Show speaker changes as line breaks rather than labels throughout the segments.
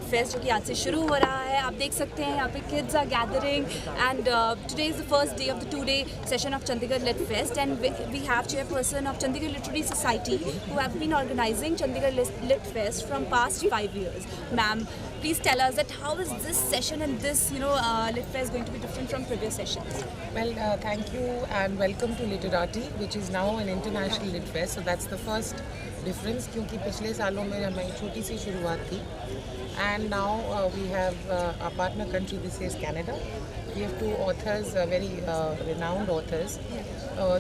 Fest जो कि आज से शुरू हो रहा है। आप देख सकते हैं यहाँ पे kids are gathering and today is the first day of the 2-day session of Chandigarh Lit Fest and we have chairperson of Chandigarh Literary Society who have been organizing Chandigarh Lit Fest from past 5 years. Ma'am, please tell us that how is this session and this Lit Fest going to be different from previous sessions?
Well, thank you and welcome to Literati, which is now an international Lit Fest. So that's the first difference क्योंकि पिछले सालों में हमारी छोटी सी शुरुआत थी and now we have our partner country, this is Canada. We have 2 authors, very renowned authors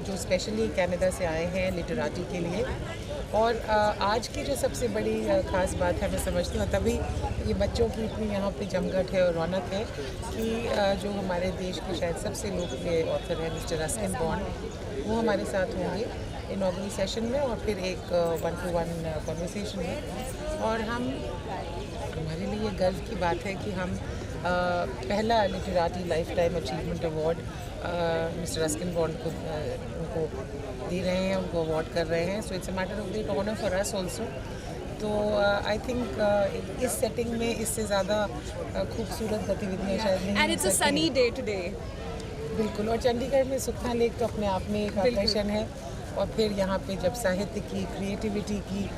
जो specially Canada से आए हैं लिटरेटी के लिए। और आज की जो सबसे बड़ी ख़ास बात है मैं समझती हूँ तभी ये बच्चों की इतनी यहाँ पे जमघट है और रौनक है कि जो हमारे देश के शायद सबसे लोकप्रिय ऑथर हैं मिस्टर रस्किन बॉन्ड वो हमारे साथ होंगे इनॉग्रेशन सेशन में और फिर एक 1-to-1 कन्वर्सेशन में। और हमारे लिए गर्व की बात है कि हम पहला literary life time achievement award mister Ruskin Bond को उनको दे रहे हैं, उनको अवार्ड कर रहे हैं। So it's a matter of great honour for us also. तो आई थिंक इस सेटिंग में इससे ज़्यादा खूबसूरत गतिविधियाँ शायद नहीं।
And it's a sunny day today.
बिल्कुल, और चंडीगढ़ में सुखना लेक तो अपने आप में एक आकर्षण है और फिर यहाँ पे जब साहित्य की क्रिएटिविटी की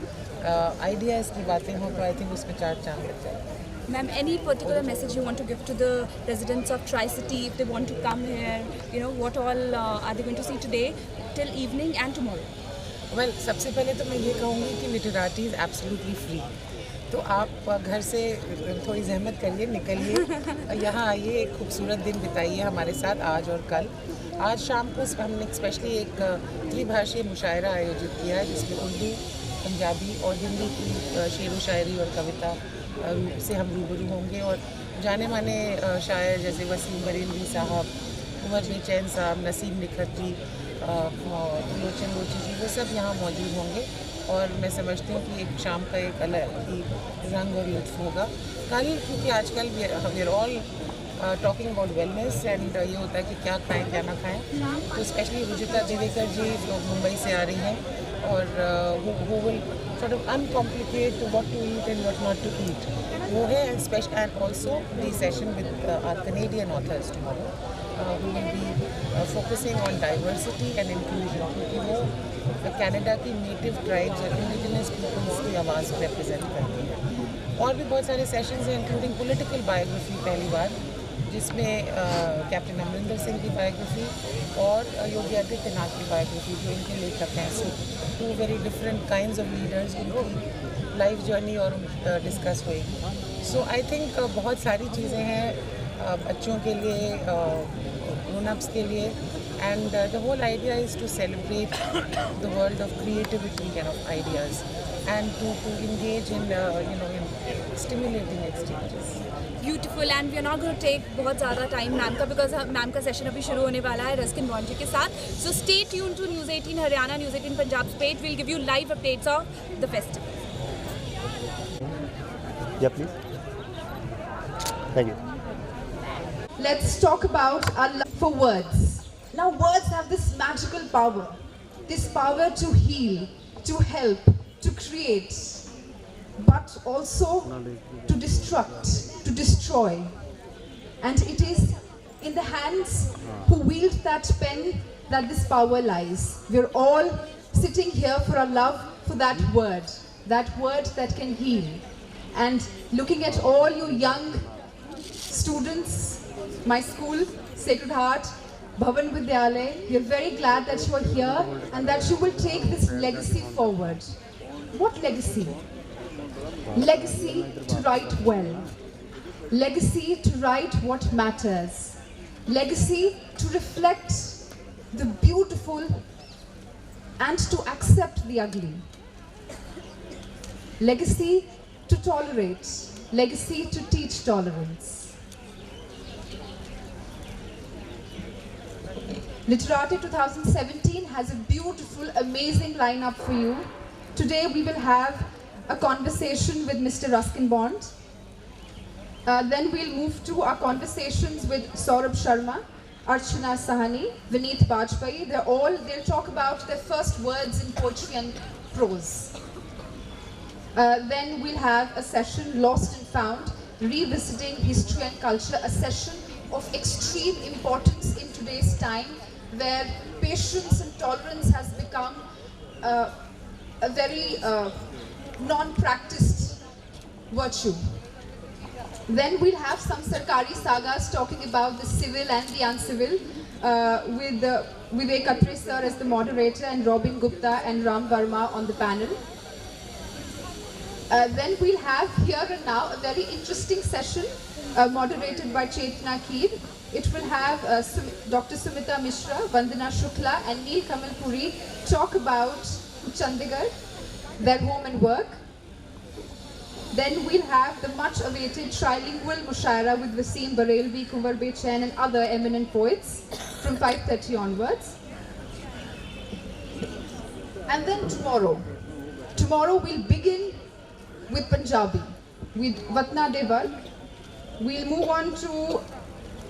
आइडियाज़ की बातें हों तो आई थिंक उसमें 4 चांद लग जाएगा।
Ma'am, any particular message you want to give to the residents of Tri-City if they want to come here? What all are they going to see today till evening and tomorrow?
Well, सबसे पहले तो मैं ये कहूँगी कि लिटरेटी is absolutely free. तो आप घर से थोड़ी जहमत करिए, निकलिए, यहाँ आइए, एक खूबसूरत दिन बिताइए हमारे साथ आज और कल। आज शाम को हमने स्पेशली एक त्रिभाषीय मुशायरा आयोजित किया है जिसमें उर्दू, पंजाबी और हिंदी की शेर व शायरी और कविता से हम रूबरू होंगे। और जाने माने शायर जैसे वसीम बरेलवी साहब, उमर बेचैन साहब, नसीम निखत जी, लोचन लोची जी, वो सब यहाँ मौजूद होंगे। और मैं समझती हूँ कि एक शाम का एक अलग ही रंग और लुत्फ़ होगा। कल क्योंकि आजकल we are all talking about wellness and ये होता है कि क्या खाएं क्या ना खाएं, तो स्पेशली रुचिता दिवेकर जी जो मुंबई से आ रही हैं और वो will sort of uncomplicate what to eat and what not to eat. वो है and also the session with our Canadian authors tomorrow who will be focusing on diversity and inclusion क्योंकि वो कनाडा की नेटिव ट्राइब्स और indigenous peoples की आवाज़ represent करती हैं। और भी बहुत सारे सेशंस हैं इंक्लूडिंग पॉलिटिकल बायोग्राफी पहली बार जिसमें कैप्टन अमरिंदर सिंह की बायोग्राफी और योगी आदित्यनाथ की बायोग्राफी जो इनके लेखक हैं। सो 2 very different kinds of leaders उनकी लाइफ जर्नी और डिस्कस होएगी। सो आई थिंक बहुत सारी चीज़ें हैं बच्चों के लिए, ग्रोन-अप्स के लिए and the whole idea is to celebrate the world of creativity and of ideas and to engage in in stimulating exchanges.
Beautiful, and we are not going to take बहुत ज़्यादा टाइम मैम का because ma'am का session अभी शुरू होने वाला है Ruskin bond ji के साथ। So stay tune to news 18 Haryana, news 18 Punjab state will give you live updates of the festival.
Yeah, please. Thank you.
Let's talk about our love for words. Now words have this magical power, this power to heal, to help, to create, but also to destruct, to destroy. And it is in the hands who wield that pen that this power lies. We're all sitting here for our love for that word that can heal. And looking at all you young students, my school, Sacred Heart, Bhavan Vidyalay, we are very glad that you are here and that you will take this legacy forward. What legacy? Legacy to write well. Legacy to write what matters. Legacy to reflect the beautiful and to accept the ugly. Legacy to tolerate. Legacy to teach tolerance. Literati 2017 has a beautiful, amazing lineup for you. Today we will have a conversation with Mr. Ruskin Bond. Then we'll move to our conversations with Saurabh Sharma, Archana Sahani, Vineet Bajpai. They'll talk about their first words in poetry and prose. Then we'll have a session, Lost and Found, Revisiting History and Culture, a session of extreme importance in today's time, where patience and tolerance has become a very non-practiced virtue. Then we'll have some Sarkari sagas talking about the civil and the uncivil, with Vivek Atre sir as the moderator and Robin Gupta and Ram Verma on the panel. Then we'll have here and now a very interesting session moderated by Chetna Keer. It will have Dr. Sumita Mishra, Vandana Shukla and Neel Kamal Puri talk about Chandigarh, their home and work. Then we'll have the much awaited trilingual mushaira with Wasim Barelvi, Kunwar Bechen and other eminent poets from 5:30 onwards. And then tomorrow we'll begin with Punjabi, with Vatna Devar. We'll move on to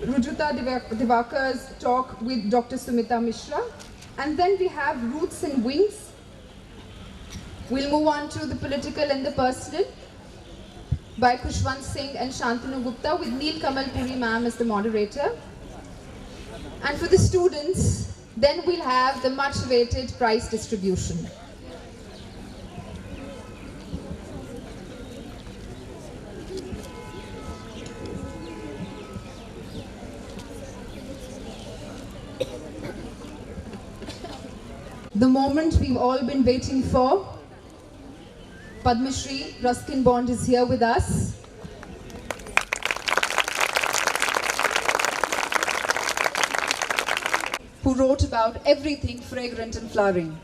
Rujuta Divakar's talk with Dr. Sumita Mishra. And then we have Roots and Wings. We'll move on to the political and the personal by Kushwant Singh and Shantanu Gupta with Neel Kamal Puri ma'am as the moderator. And for the students, then we'll have the much awaited prize distribution. The moment we've all been waiting for. Padma Shri Ruskin Bond is here with us. Who wrote about everything fragrant and flowering.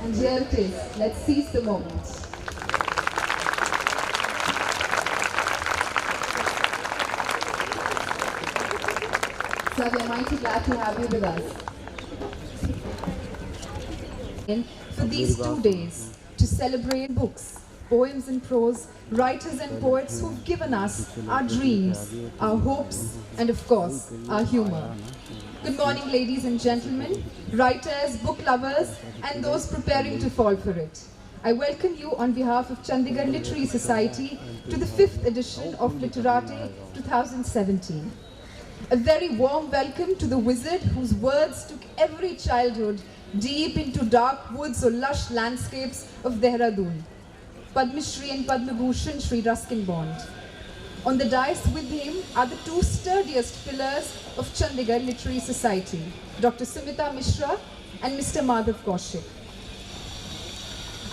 And here it is. Let's seize the moment. So we are mighty glad to have you with us. And for these 2 days, to celebrate books, poems and prose, writers and poets who've given us our dreams, our hopes, and of course, our humor. Good morning, ladies and gentlemen, writers, book lovers, and those preparing to fall for it. I welcome you on behalf of Chandigarh Literary Society to the 5th edition of Literati 2017. A very warm welcome to the wizard whose words took every childhood deep into dark woods or lush landscapes of Dehradun. Padma Shri and Padma Bhushan Shri Ruskin Bond. On the dais with him are the 2 sturdiest pillars of Chandigarh Literary Society, Dr. Sumita Mishra and Mr. Madhav Kaushik.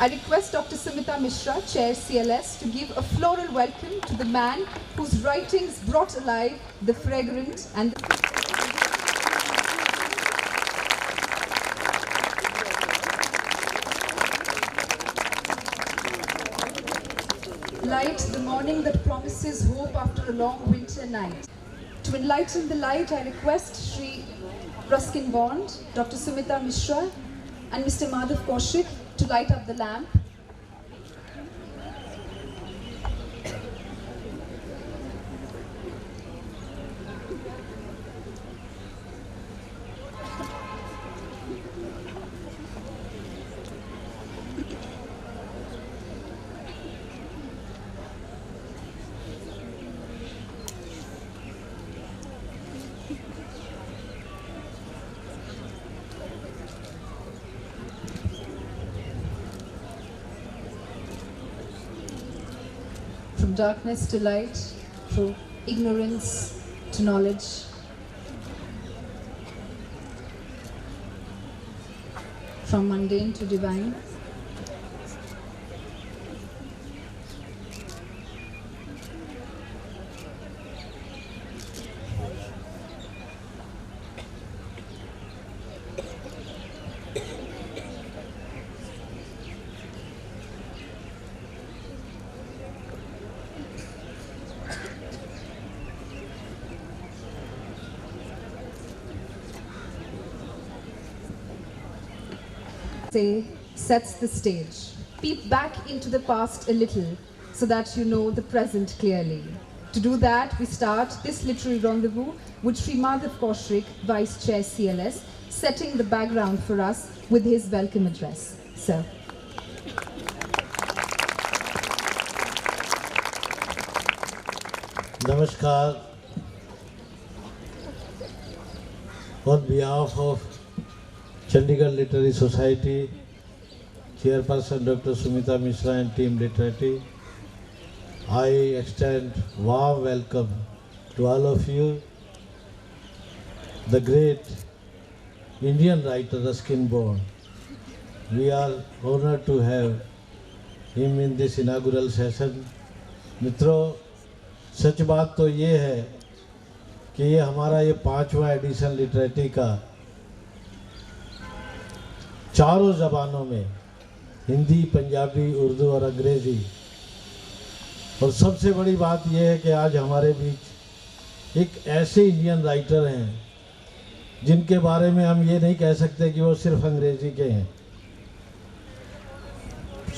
I request Dr. Sumita Mishra, Chair CLS, to give a floral welcome to the man whose writings brought alive the fragrant and the... Light the morning that promises hope after a long winter night. To enlighten the light, I request Shri Ruskin Bond, Dr. Sumita Mishra and Mr. Madhav Kaushik to light up the lamp. From darkness to light, from ignorance to knowledge. from mundane to divine. Say, sets the stage. Peep back into the past a little so that you know the present clearly. To do that, we start this literary rendezvous with Sri Madhav Kaushik, Vice Chair CLS, setting the background for us with his welcome address. Sir.
Namaskar. On behalf of Chandigarh Literary Society, Chairperson Dr. Sumita Mishra and Team Literati, I extend warm welcome to all of you. The great Indian writer Ruskin Bond. We are honored to have him in this inaugural session. मित्रों, सच बात तो ये है कि ये हमारा ये 5वां एडिशन लिटरेटी का चारों ज़बानों में, हिंदी, पंजाबी, उर्दू और अंग्रेज़ी। और सबसे बड़ी बात यह है कि आज हमारे बीच एक ऐसे इंडियन राइटर हैं जिनके बारे में हम ये नहीं कह सकते कि वो सिर्फ अंग्रेज़ी के हैं।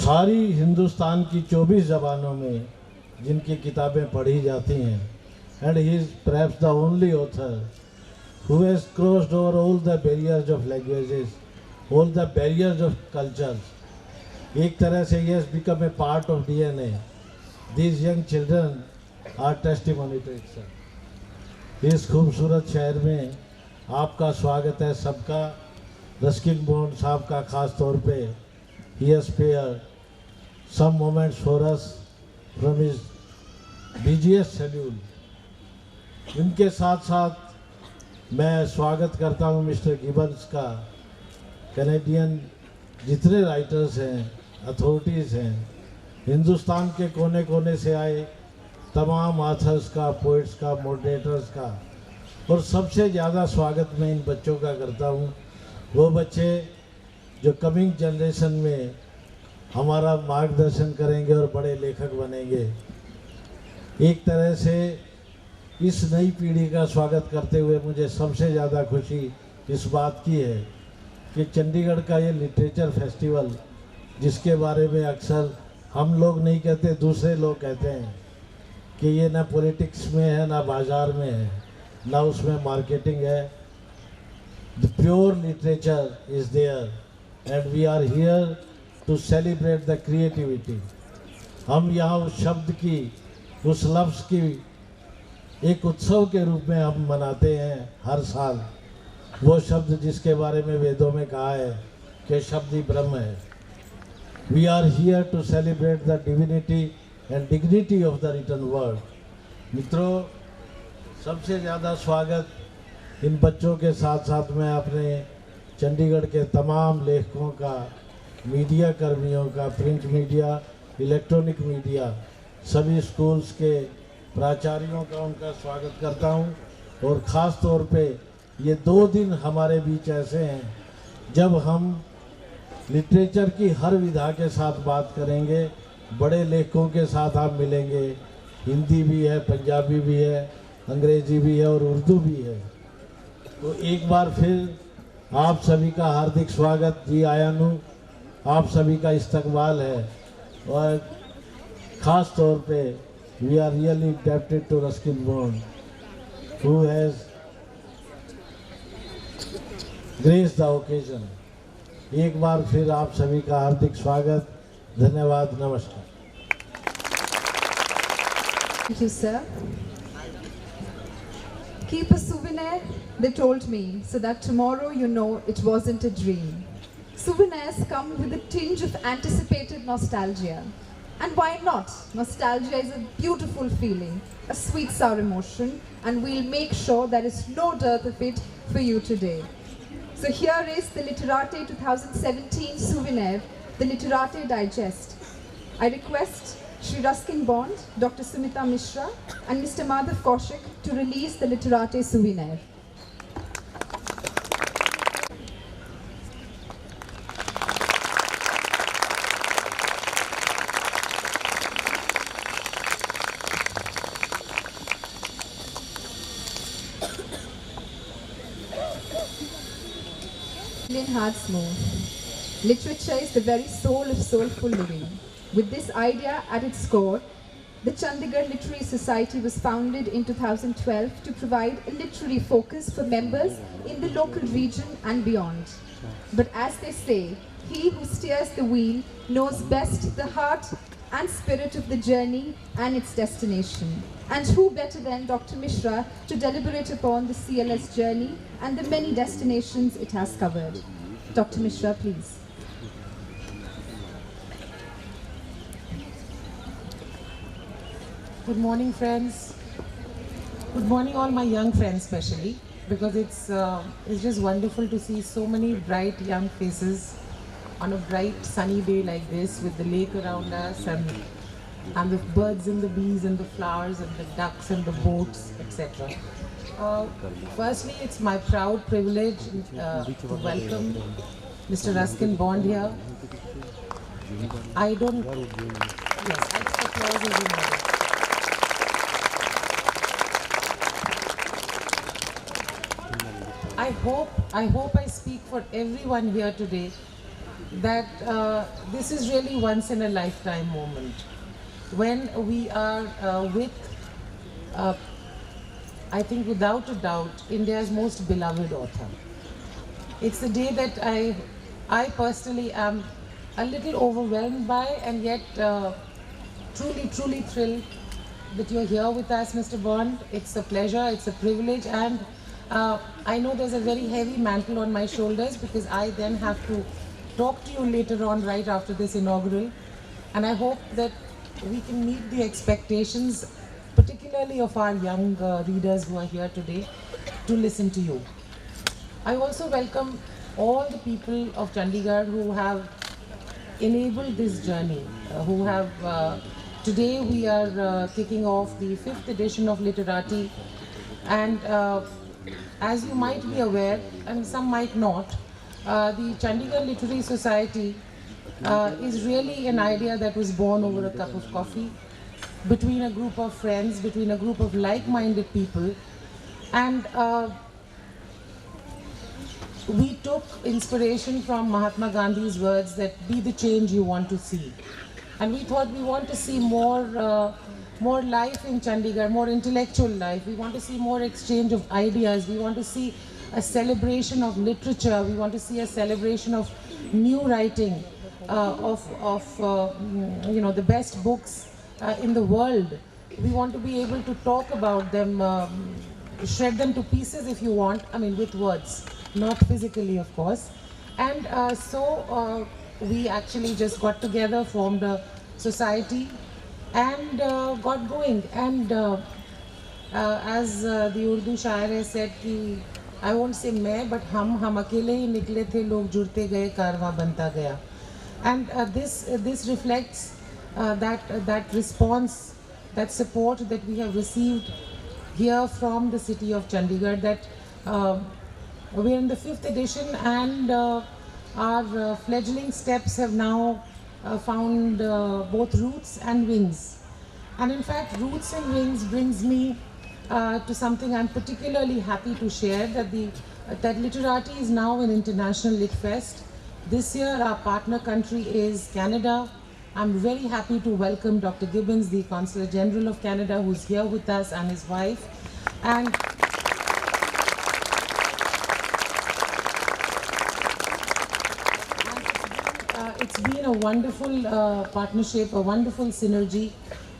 सारी हिंदुस्तान की 24 ज़बानों में जिनकी किताबें पढ़ी जाती हैं। And he is perhaps the only author who has crossed over all the barriers of languages, all the barriers of cultures. एक तरह से he has become a part of DNA. These young children are testimony to itself. इस खूबसूरत शहर में आपका स्वागत है सबका। रस्किन बॉन्ड साहब का ख़ास तौर पे he has spared some moments for us from his busiest schedule. इनके साथ साथ मैं स्वागत करता हूँ मिस्टर गिबन्स का। कैनेडियन जितने राइटर्स हैं, अथॉरिटीज़ हैं, हिंदुस्तान के कोने कोने से आए तमाम ऑथर्स का, पोइट्स का, मॉडरेटर्स का। और सबसे ज़्यादा स्वागत मैं इन बच्चों का करता हूँ, वो बच्चे जो कमिंग जनरेशन में हमारा मार्गदर्शन करेंगे और बड़े लेखक बनेंगे। एक तरह से इस नई पीढ़ी का स्वागत करते हुए मुझे सबसे ज़्यादा खुशी इस बात की है कि चंडीगढ़ का ये लिटरेचर फेस्टिवल, जिसके बारे में अक्सर हम लोग नहीं कहते, दूसरे लोग कहते हैं कि ये ना पॉलिटिक्स में है, ना बाज़ार में है, ना उसमें मार्केटिंग है। The pure literature is there and we are here to celebrate the creativity. हम यहाँ उस शब्द की, उस लफ्ज़ की एक उत्सव के रूप में हम मनाते हैं हर साल। वो शब्द जिसके बारे में वेदों में कहा है कि शब्द ही ब्रह्म है। We are here to celebrate the divinity and dignity of the written word. मित्रों, सबसे ज़्यादा स्वागत इन बच्चों के साथ साथ मैं अपने चंडीगढ़ के तमाम लेखकों का, मीडिया कर्मियों का, प्रिंट मीडिया, इलेक्ट्रॉनिक मीडिया, सभी स्कूल्स के प्राचार्यों का, उनका स्वागत करता हूँ। और ख़ास तौर पे ये 2 दिन हमारे बीच ऐसे हैं जब हम लिटरेचर की हर विधा के साथ बात करेंगे। बड़े लेखकों के साथ आप मिलेंगे, हिंदी भी है, पंजाबी भी है, अंग्रेजी भी है और उर्दू भी है। तो एक बार फिर आप सभी का हार्दिक स्वागत। जी आयानू, आप सभी का इस्तकबाल है। और ख़ास तौर पे we are really indebted to Ruskin Bond, who has graced the occasion. एक बार फिर आप सभी का हार्दिक स्वागत। धन्यवाद, नमस्कार।
Thank you, sir. Keep a souvenir, they told me, so that tomorrow you know it wasn't a dream. Souvenirs come with a tinge of anticipated nostalgia. And why not? Nostalgia is a beautiful feeling, a sweet sour emotion, and we'll make sure there is no dearth of it for you today. So here is the Literate 2017 souvenir, the Literate Digest. I request Shri Ruskin Bond, Dr. Sumita Mishra and Mr. Madhav Kaushik to release the Literate souvenir. Hearts move. Literature is the very soul of soulful living. With this idea at its core, the Chandigarh Literary Society was founded in 2012 to provide a literary focus for members in the local region and beyond. But as they say, he who steers the wheel knows best the heart and spirit of the journey and its destination. And who better than Dr. Mishra to deliberate upon the CLS journey and the many destinations it has covered. Dr. Mishra, please.
Good morning, friends. Good morning, all my young friends, especially, because it's just wonderful to see so many bright young faces on a bright sunny day like this, with the lake around us and the birds and the bees and the flowers and the ducks and the boats, etc. Firstly, it's my proud privilege to welcome Mr. Ruskin Bond here. I don't. Yes, extra applause is in order. I hope I speak for everyone here today that this is really once in a lifetime moment when we are with, I think without a doubt, India's most beloved author. It's a day that I personally am a little overwhelmed by, and yet truly thrilled that you're here with us, Mr. Bond. It's a pleasure, it's a privilege, and I know there's a very heavy mantle on my shoulders because I then have to talk to you later on right after this inaugural, and I hope that we can meet the expectations, particularly of our young readers who are here today to listen to you. I also welcome all the people of Chandigarh who have enabled this journey, who have, today we are kicking off the 5th edition of Literati, and as you might be aware, and some might not, the Chandigarh Literary Society is really an idea that was born over a cup of coffee between a group of friends, between a group of like-minded people, and we took inspiration from Mahatma Gandhi's words that be the change you want to see. And we thought we want to see more life in Chandigarh, more intellectual life. We want to see more exchange of ideas. We want to see a celebration of literature. We want to see a celebration of new writing, of the best books in the world. We want to be able to talk about them, shred them to pieces if you want, I mean with words, not physically of course. And so we actually just got together, formed a society and got going. And as the Urdu shair said, ki, I won't say मैं, but हम अकेले ही निकले थे, लोग जुड़ते गए, कारवां बनता गया. And this reflects that response, that support that we have received here from the city of Chandigarh, that we're in the 5th edition, and our fledgling steps have now found both roots and wings. And in fact, roots and wings brings me to something I'm particularly happy to share, that Literati is now an international Lit Fest. This year our partner country is Canada. I'm very happy to welcome Dr. Gibbons, the Consul General of Canada, who's here with us, and his wife. And it's been a wonderful partnership, a wonderful synergy.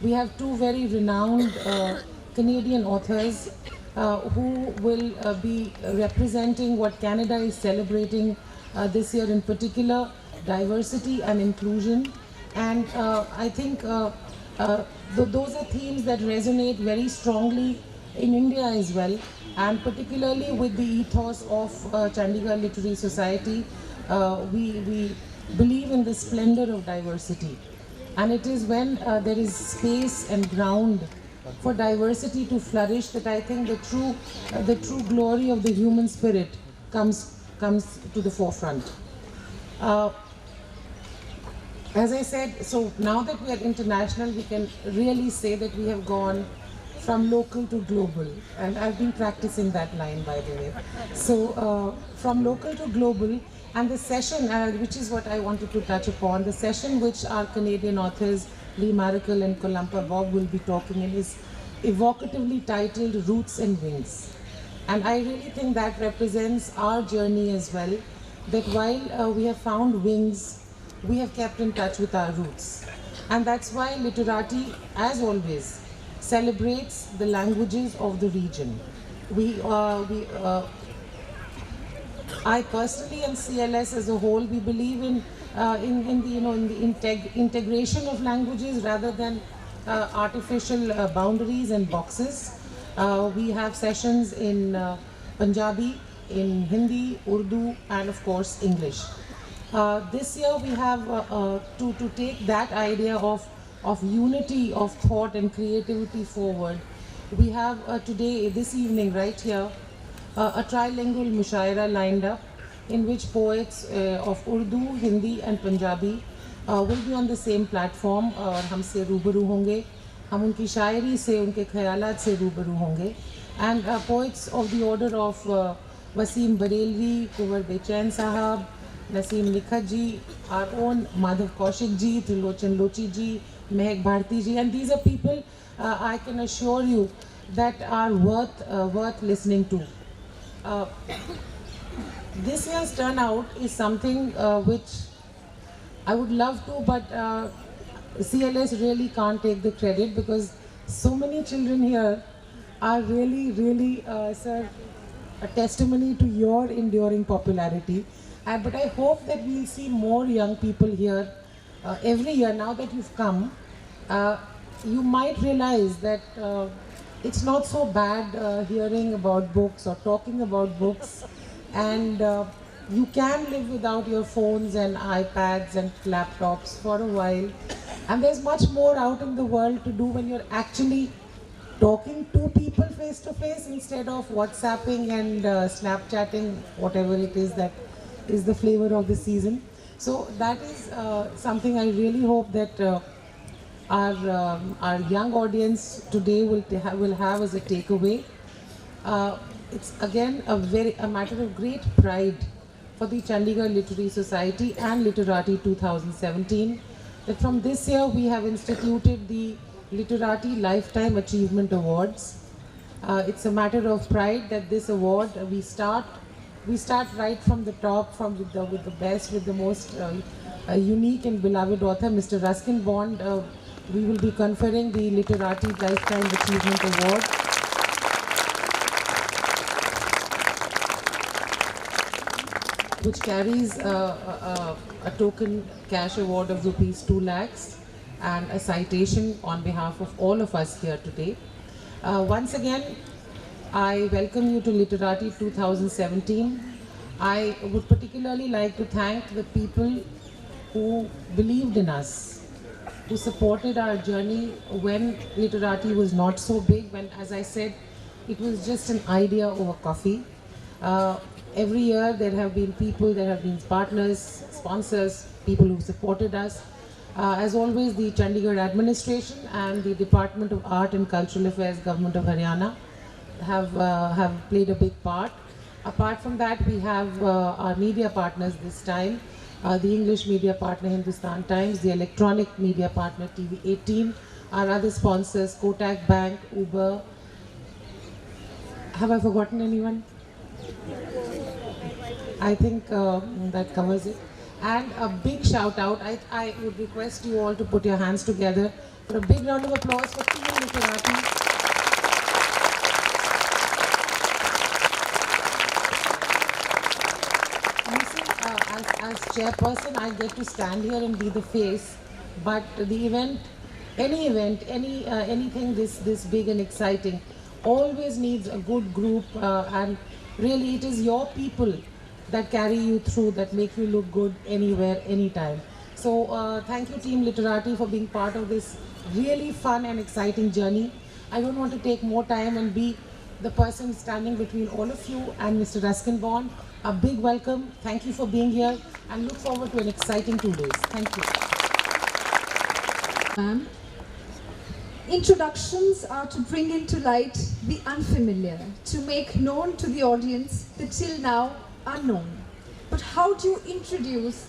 We have two very renowned Canadian authors who will be representing what Canada is celebrating this year in particular, diversity and inclusion. And I think those are themes that resonate very strongly in India as well. and particularly with the ethos of Chandigarh Literary Society, we believe in the splendor of diversity. And it is when there is space and ground for diversity to flourish that I think the true glory of the human spirit comes to the forefront. As I said, so now that we are international, we can really say that we have gone from local to global, and I've been practicing that line, by the way. So from local to global, and the session, which is what I wanted to touch upon, the session which our Canadian authors Lee Maracle and Kolampa Bob will be talking in is evocatively titled Roots and Wings. And I really think that represents our journey as well, that while we have found wings, we have kept in touch with our roots. And that's why Literati, as always, celebrates the languages of the region. I personally and CLS as a whole, we believe in the integration of languages rather than artificial boundaries and boxes. We have sessions in Punjabi, in Hindi, Urdu, and of course English. This year we have to take that idea of unity of thought and creativity forward. We have this evening right here, a trilingual mushaira lined up in which poets of Urdu, Hindi and Punjabi will be on the same platform और हमसे रूबरू होंगे, हम उनकी शायरी से, उनके ख्यालात से रूबरू होंगे. And poets of the order of Wasim Barelvi, Kunwar Bechain Sahab, Naseem Nikhat ji, our own Madhav Kaushik ji, Trilochan Lochi ji, Mehak Bharti ji, and these are people I can assure you that are worth listening to. This year's turnout is something which I would love to, but CLS really can't take the credit because so many children here are really, sir, a testimony to your enduring popularity. But I hope that we'll see more young people here every year. Now that you've come, you might realize that it's not so bad hearing about books or talking about books, and you can live without your phones and iPads and laptops for a while. And there's much more out in the world to do when you're actually talking to people face to face instead of WhatsApping and Snapchatting, whatever it is that is the flavor of the season. So that is something I really hope that our young audience today will have as a takeaway. It's again a matter of great pride for the Chandigarh Literary Society and Literati 2017 that from this year we have instituted the Literati Lifetime Achievement Awards. It's a matter of pride that this award we start right from the top, with the best, with the most unique and beloved author, Mr. Ruskin Bond. We will be conferring the Literati Lifetime Achievement Award. Which carries a token cash award of rupees 2 lakhs and a citation on behalf of all of us here today. Once again, I welcome you to Literati 2017. I would particularly like to thank the people who believed in us, who supported our journey when Literati was not so big, when, as I said, it was just an idea over coffee. Every year there have been people, there have been partners, sponsors, people who supported us. As always, the Chandigarh administration and the Department of Art and Cultural Affairs, Government of Haryana, have played a big part. Apart from that, we have our media partners this time, the English media partner Hindustan Times, the electronic media partner TV18, our other sponsors Kotak Bank, Uber. Have I forgotten anyone? I think that covers it. And a big shout out, I would request you all to put your hands together for a big round of applause for Team Literati. As chairperson, I get to stand here and be the face, but the event, anything this big and exciting, always needs a good group, and really it is your people that carry you through, that make you look good anywhere, anytime. So thank you Team Literati for being part of this really fun and exciting journey. I don't want to take more time and be the person standing between all of you and Mr. Ruskin Bond. A big welcome, thank you for being here, and look forward to an exciting 2 days. Thank you.
Ma'am. Introductions are to bring into light the unfamiliar, to make known to the audience the till now unknown. But how do you introduce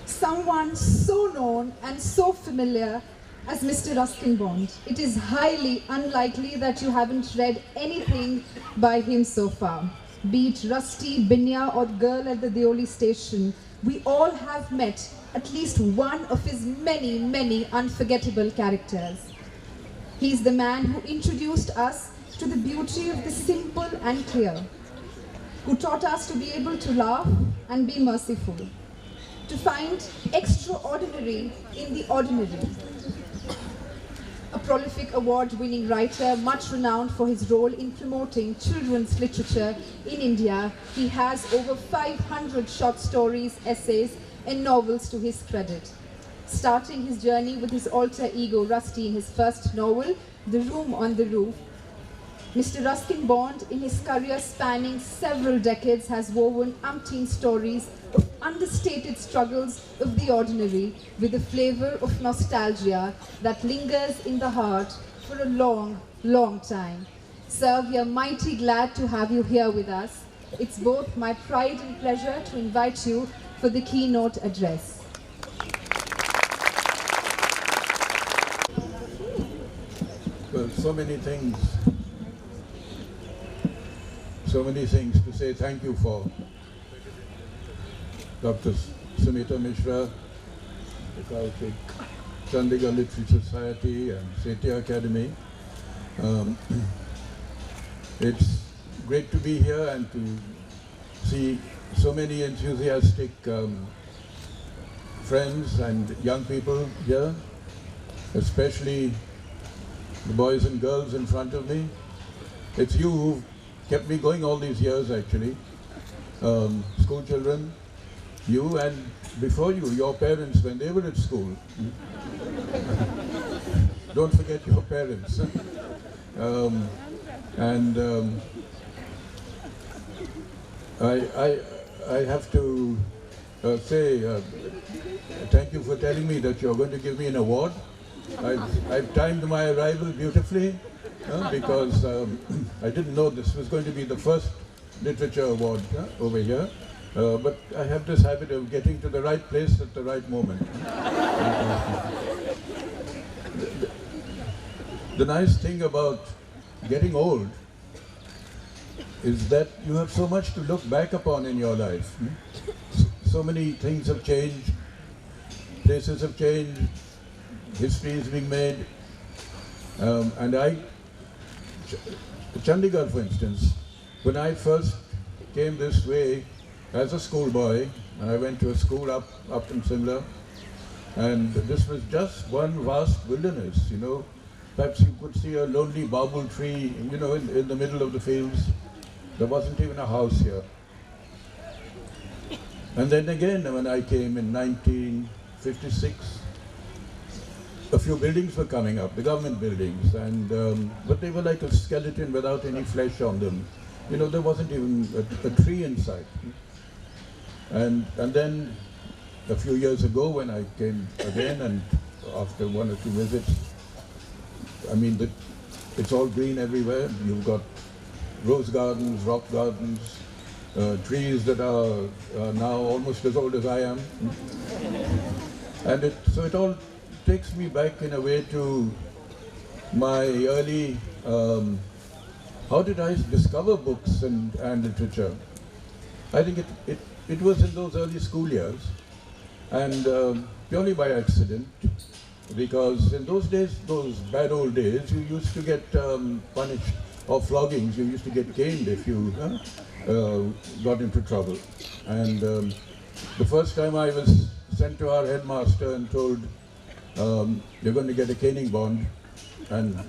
someone so known and so familiar as Mr. Ruskin Bond? It is highly unlikely that you haven't read anything by him so far. Be it Rusty, Binya or Girl at the Deoli station, we all have met at least one of his many, many unforgettable characters. He is the man who introduced us to the beauty of the simple and clear, who taught us to be able to laugh and be merciful, to find extraordinary in the ordinary. A prolific award-winning writer, much renowned for his role in promoting children's literature in India, he has over 500 short stories, essays, and novels to his credit. Starting his journey with his alter ego Rusty in his first novel, The Room on the Roof, Mr. Ruskin Bond, in his career spanning several decades, has woven umpteen stories of understated struggles of the ordinary with a flavor of nostalgia that lingers in the heart for a long, long time. Sir, we are mighty glad to have you here with us. It's both my pride and pleasure to invite you for the keynote address.
Well, so many things to say thank you for. Dr. Sumita Mishra, the Kaushik, Chandigarh Literature Society and Setia Academy. It's great to be here and to see so many enthusiastic friends and young people here, especially the boys and girls in front of me. It's you who've kept me going all these years, actually. School children, you, and before you, your parents when they were at school. Don't forget your parents. I have to say thank you for telling me that you're going to give me an award. I've timed my arrival beautifully because I didn't know this was going to be the first literature award over here. But I have this habit of getting to the right place at the right moment. The nice thing about getting old is that you have so much to look back upon in your life. So many things have changed, places have changed, history is being made. Chandigarh, for instance, when I first came this way as a schoolboy, and I went to a school up in Simla, and this was just one vast wilderness, you know. Perhaps you could see a lonely barbul tree, you know, in the middle of the fields. There wasn't even a house here. And then again, when I came in 1956, a few buildings were coming up, the government buildings, and but they were like a skeleton without any flesh on them. You know, there wasn't even a tree in sight. And then a few years ago when I came again, and after one or two visits, I mean, it's all green everywhere. You've got rose gardens, rock gardens, trees that are now almost as old as I am. And so it all takes me back in a way to my early, how did I discover books and literature? I think it was in those early school years, and purely by accident, because in those days, those bad old days, you used to get punished, or floggings. You used to get caned if you got into trouble. And the first time I was sent to our headmaster and told, you're going to get a caning bond, and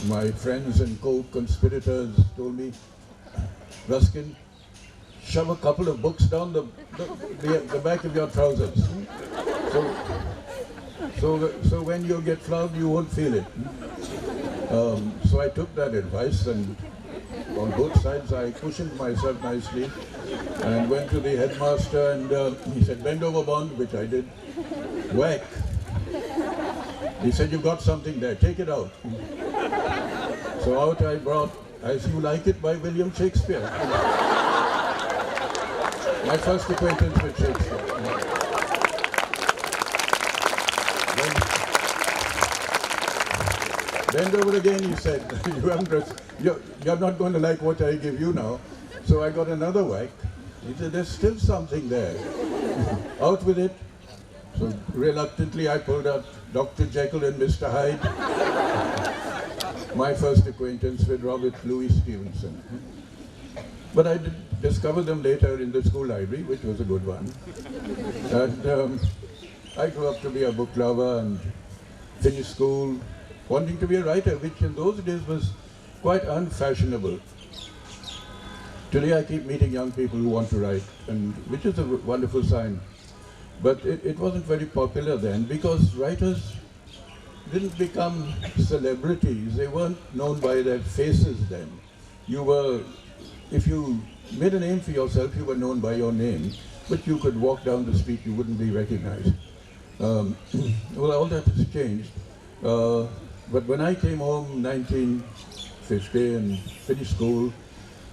my friends and co-conspirators told me, Ruskin, shove a couple of books down the back of your trousers. So when you get flogged, you won't feel it. So I took that advice, and on both sides I cushioned myself nicely and went to the headmaster, and he said, bend over, Bond, which I did. Whack. He said, you got something there, take it out. So out I brought As You Like It by William Shakespeare. My first acquaintance with Shakespeare. Bend over again, he said, you're not going to like what I give you now. So I got another whack. He said, there's still something there. Out with it. So reluctantly I pulled out Dr. Jekyll and Mr. Hyde. My first acquaintance with Robert Louis Stevenson. But I did discover them later in the school library, which was a good one. And I grew up to be a book lover and finished school wanting to be a writer, which in those days was quite unfashionable. Today I keep meeting young people who want to write, and which is a wonderful sign. But it wasn't very popular then, because writers didn't become celebrities. They weren't known by their faces then. If you made a name for yourself, you were known by your name, but you could walk down the street, you wouldn't be recognized. Well, all that has changed. But when I came home 1950 and finished school,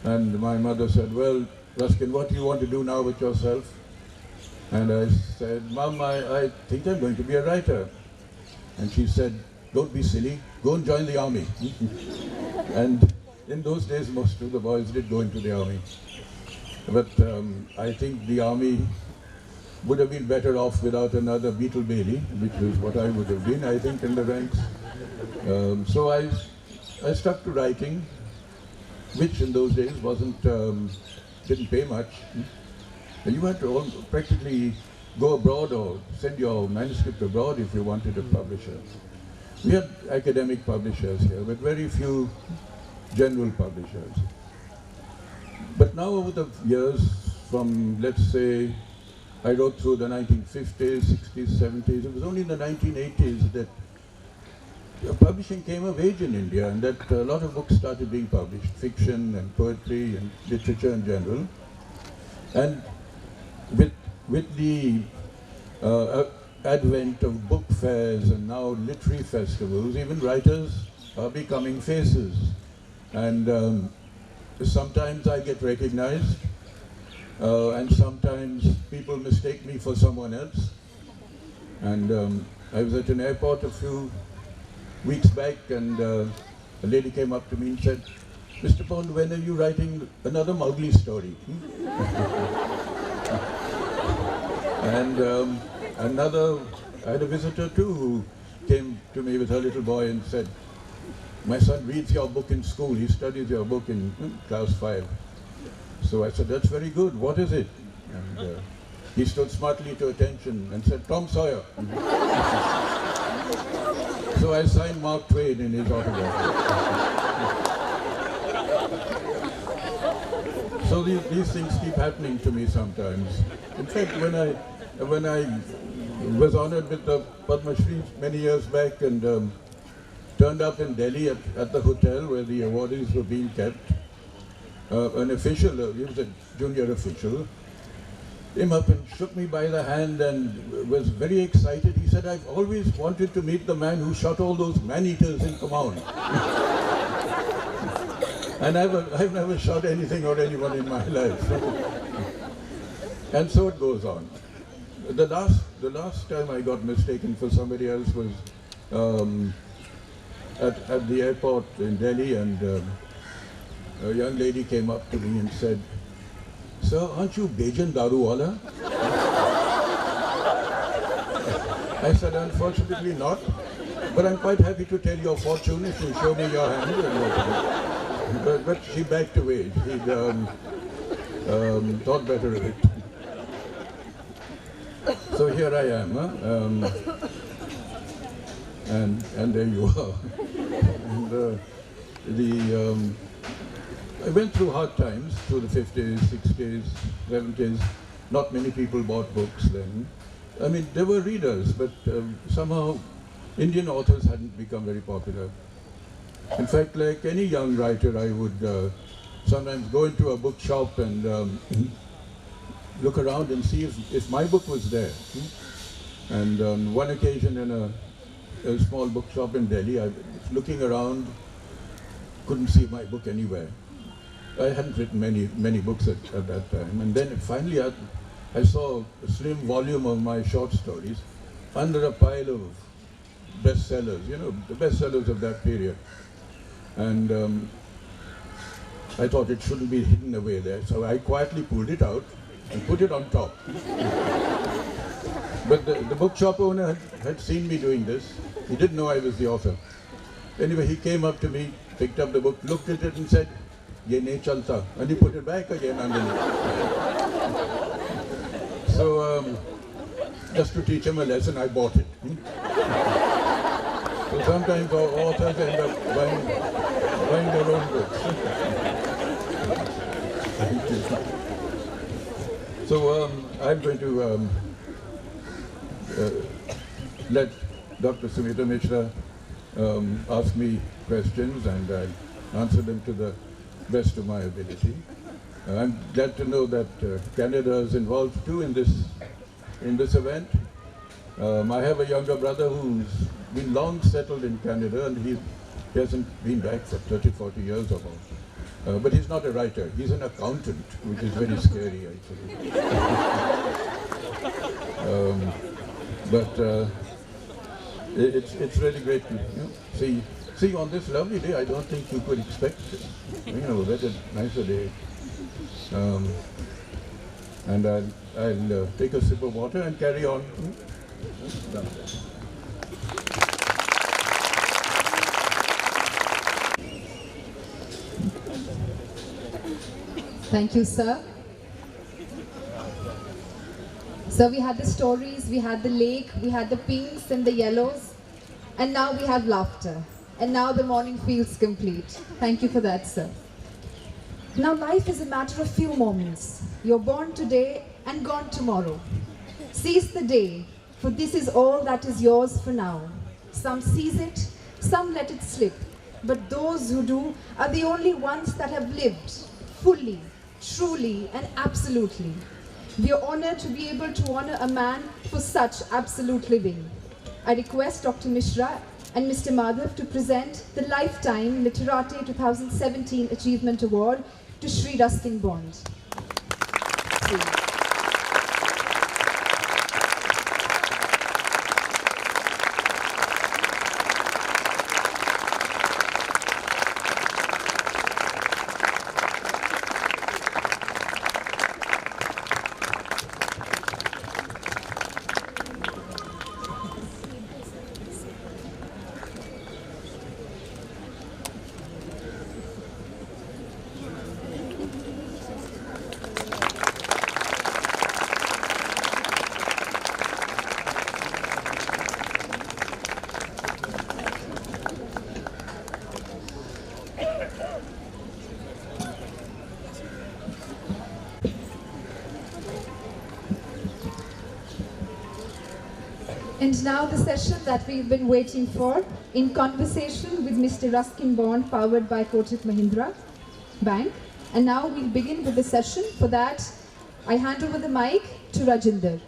and my mother said, well, Ruskin, what do you want to do now with yourself? And I said, Mom, I think I'm going to be a writer. And she said, don't be silly, go and join the army. And in those days, most of the boys did go into the army. But I think the army would have been better off without another Beetle Bailey, which is what I would have been, I think, in the ranks. So I stuck to writing, which in those days didn't pay much. You had to practically go abroad or send your manuscript abroad if you wanted a publisher. We had academic publishers here, but very few general publishers. But now over the years, from let's say, I wrote through the 1950s, 60s, 70s, it was only in the 1980s that publishing came of age in India, and that a lot of books started being published, fiction and poetry and literature in general. And with the advent of book fairs and now literary festivals, even writers are becoming faces. And sometimes I get recognized, and sometimes people mistake me for someone else. And I was at an airport a few weeks back, and a lady came up to me and said, Mr. Bond, when are you writing another Mowgli story? And I had a visitor too who came to me with her little boy and said, my son reads your book in school, he studies your book in class 5. So I said, that's very good, what is it? And he stood smartly to attention and said, Tom Sawyer. So I signed Mark Twain in his autograph. So these things keep happening to me sometimes. In fact, when I was honored with the Padma Shri many years back and turned up in Delhi at the hotel where the awardees were being kept, an official, he was a junior official, came up and shook me by the hand and was very excited. He said, I've always wanted to meet the man who shot all those man-eaters in Kumaon. And I've never shot anything or anyone in my life. And so it goes on. The last time I got mistaken for somebody else was at the airport in Delhi, and a young lady came up to me and said, Sir, aren't you Bejan Daruwala? I said, unfortunately not, but I'm quite happy to tell your fortune if you show me your hand. But she backed away. She'd thought better of it. So here I am. and there you are. And I went through hard times through the 50s, 60s, 70s. Not many people bought books then. I mean, there were readers, but somehow Indian authors hadn't become very popular. In fact, like any young writer, I would sometimes go into a bookshop and look around and see if my book was there. And on one occasion in a small bookshop in Delhi, I was looking around, couldn't see my book anywhere. I hadn't written many books at that time. And then finally I saw a slim volume of my short stories under a pile of bestsellers, you know, the bestsellers of that period. And I thought it shouldn't be hidden away there. So I quietly pulled it out and put it on top. But the bookshop owner had seen me doing this. He didn't know I was the author. Anyway, he came up to me, picked up the book, looked at it and said, "Ye nahi chalta," and he put it back again underneath. So just to teach him a lesson, I bought it. So sometimes authors end up buying their own books. So I'm going to let Dr. Sumita Mishra ask me questions, and I'll answer them to the best of my ability. I'm glad to know that Canada is involved too in this event. I have a younger brother who's been long settled in Canada, and he hasn't been back for 30, 40 years or more. But he's not a writer, he's an accountant, which is very scary actually. But it's really great to see on this lovely day. I don't think you could expect a better, nicer day. And I'll take a sip of water and carry on.
Thank you, sir. So we had the stories, we had the lake, we had the pinks and the yellows, and now we have laughter. And now the morning feels complete. Thank you for that, sir. Now life is a matter of few moments. You're born today and gone tomorrow. Seize the day, for this is all that is yours for now. Some seize it, some let it slip, but those who do are the only ones that have lived fully, truly and absolutely. We are honored to be able to honor a man for such absolute living. I request Dr. Mishra and Mr. Madhav to present the Lifetime Literati 2017 Achievement Award to Shri Ruskin Bond. And now the session that we've been waiting for, in conversation with Mr. Ruskin Bond, powered by Kotak Mahindra Bank. And now we'll begin with the session. For that, I hand over the mic to Rajinder.